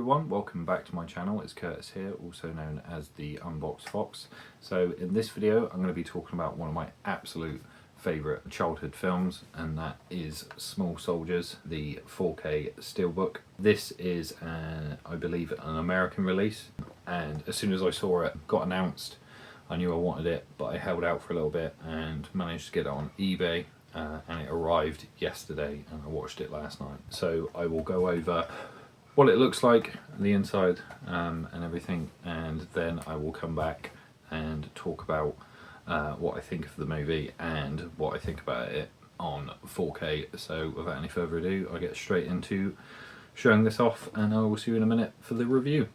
everyone, welcome back to my channel. It's Curtis here, also known as the Unbox Fox. So in this video I'm going to be talking about one of my absolute favourite childhood films, and that is Small Soldiers, the 4K Steelbook. This is, I believe, an American release, and as soon as I saw it got announced I knew I wanted it, but I held out for a little bit and managed to get it on eBay. And it arrived yesterday and I watched it last night. So I will go over what it looks like, the inside and everything, and then I will come back and talk about what I think of the movie and what I think about it on 4K. So without any further ado, I'll get straight into showing this off, and I will see you in a minute for the review.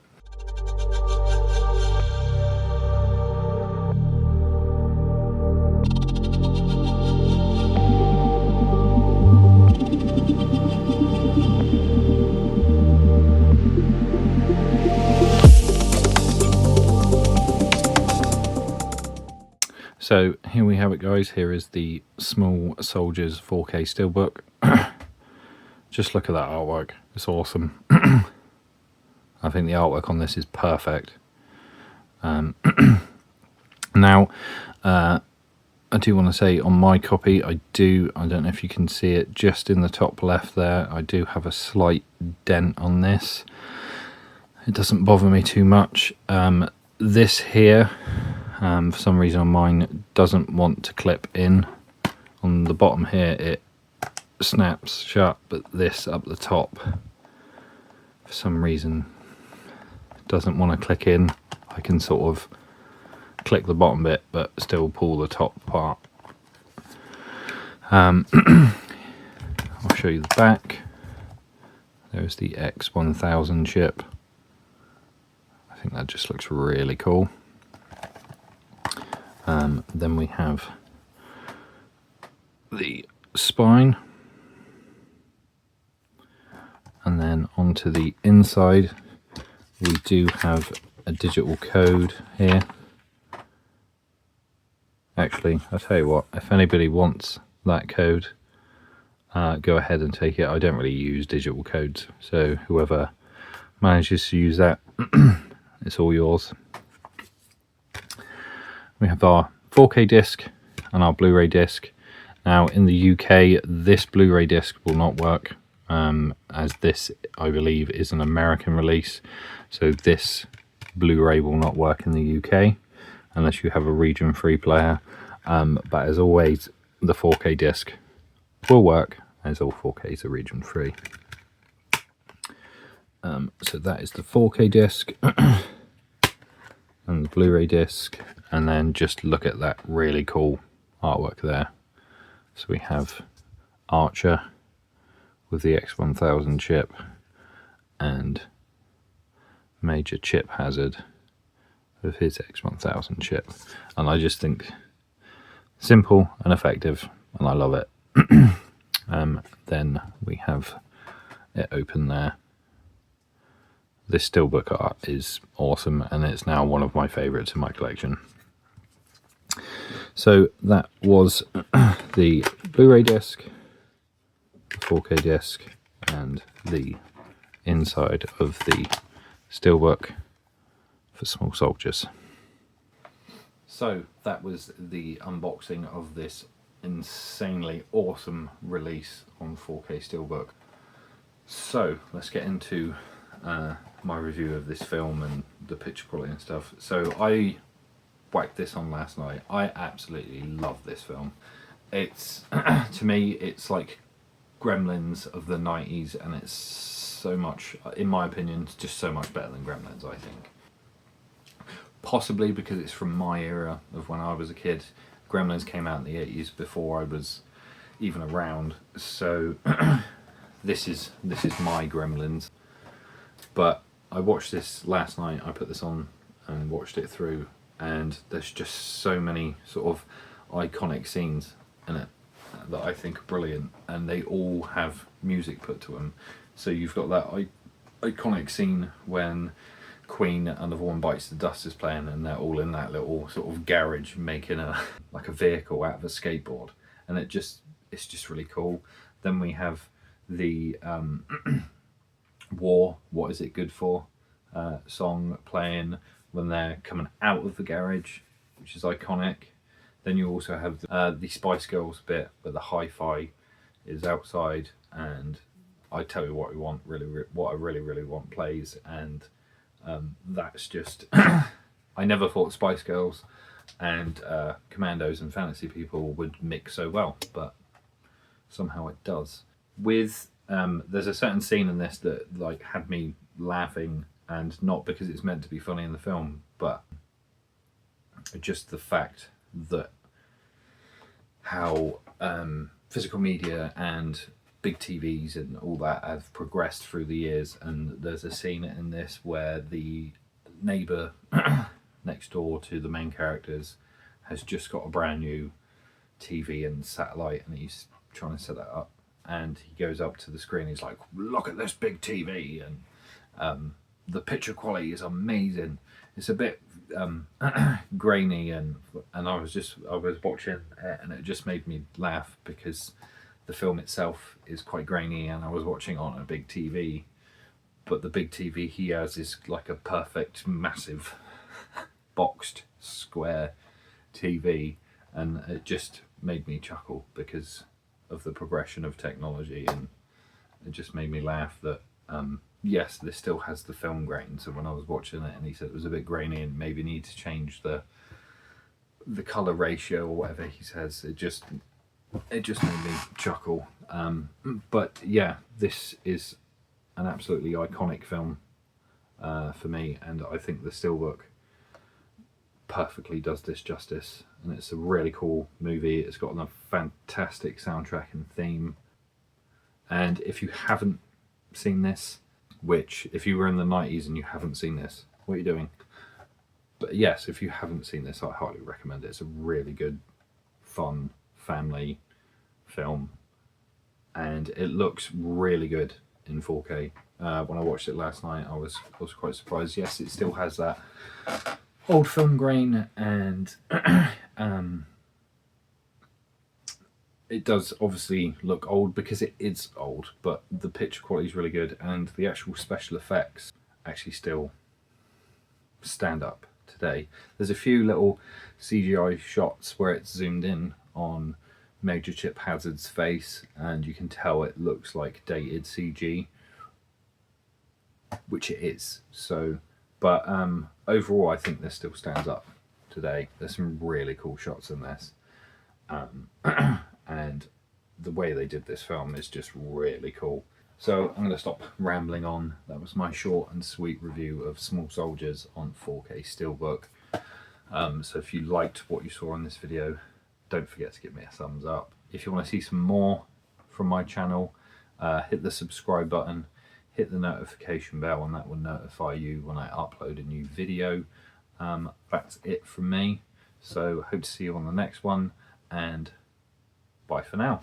So here we have it, guys. Here is the Small Soldiers 4K Steelbook. Just look at that artwork, it's awesome. I think the artwork on this is perfect. Now I do want to say, on my copy I don't know if you can see it just in the top left there, I do have a slight dent on this. It doesn't bother me too much. This here, for some reason on mine, doesn't want to clip in. On the bottom here it snaps shut, but this up the top for some reason doesn't want to click in. I can sort of click the bottom bit but still pull the top part. I'll show you the back. There's the X1000 chip. I think that just looks really cool. Then we have the spine, and then onto the inside we do have a digital code here. Actually, I'll tell you what, if anybody wants that code, go ahead and take it. I don't really use digital codes, so whoever manages to use that, it's all yours. We have our 4K disc and our Blu-ray disc. Now in the UK this Blu-ray disc will not work, as this, I believe, is an American release, so this Blu-ray will not work in the UK unless you have a region free player, but as always the 4K disc will work, as all 4Ks are region free. So that is the 4K disc and the Blu-ray disc, and then just look at that really cool artwork there. So we have Archer with the X1000 chip and Major Chip Hazard with his X1000 chip, and I just think simple and effective and I love it. Then we have it open there. This Steelbook art is awesome, and it's now one of my favourites in my collection. So that was the Blu-ray disc, the 4K disc, and the inside of the Steelbook for Small Soldiers. So that was the unboxing of this insanely awesome release on 4K Steelbook. So let's get into my review of this film and the picture quality and stuff. So I whacked this on last night. I absolutely love this film. It's to me it's like Gremlins of the 90s, and it's so much, in my opinion, it's just so much better than Gremlins, I think. Possibly because it's from my era of when I was a kid. Gremlins came out in the 80s before I was even around, so this is my Gremlins. But I watched this last night, I put this on and watched it through, and there's just so many sort of iconic scenes in it that I think are brilliant, and they all have music put to them. So you've got that iconic scene when Queen and the One Bites the Dust is playing, and they're all in that little sort of garage making like a vehicle out of a skateboard, and it's just really cool. Then we have the War, What Is It Good For song playing when they're coming out of the garage, which is iconic. Then you also have the Spice Girls bit where the hi-fi is outside, and I Tell You What We Want, what I really want plays, and that's just I never thought Spice Girls and Commandos and Fantasy People would mix so well, but somehow it does. With there's a certain scene in this that like had me laughing, and not because it's meant to be funny in the film, but just the fact that how physical media and big TVs and all that have progressed through the years. And there's a scene in this where the neighbour next door to the main characters has just got a brand new TV and satellite, and he's trying to set that up, and he goes up to the screen, he's like, look at this big TV, and the picture quality is amazing. It's a bit grainy, and I was watching it, and it just made me laugh because the film itself is quite grainy, and I was watching on a big TV, but the big TV he has is like a perfect massive boxed square TV, and it just made me chuckle because of the progression of technology, and it just made me laugh that yes, this still has the film grain. So when I was watching it and he said it was a bit grainy and maybe need to change the color ratio or whatever he says, it just made me chuckle. But yeah, this is an absolutely iconic film for me, and I think the Steelbook perfectly does this justice, and it's a really cool movie. It's got a fantastic soundtrack and theme, and if you haven't seen this, which if you were in the 90s and you haven't seen this, what are you doing? But yes, if you haven't seen this, I highly recommend it. It's a really good, fun family film, and it looks really good in 4K. When I watched it last night, I was quite surprised. Yes, it still has that old film grain, and it does obviously look old because it is old, but the picture quality is really good, and the actual special effects actually still stand up today. There's a few little CGI shots where it's zoomed in on Major Chip Hazard's face, and you can tell it looks like dated CG, which it is. So, but overall, I think this still stands up today. There's some really cool shots in this. And the way they did this film is just really cool. So I'm going to stop rambling on. That was my short and sweet review of Small Soldiers on 4K Steelbook. So if you liked what you saw in this video, don't forget to give me a thumbs up. If you want to see some more from my channel, hit the subscribe button, hit the notification bell, and that will notify you when I upload a new video. That's it from me. So hope to see you on the next one, and bye for now.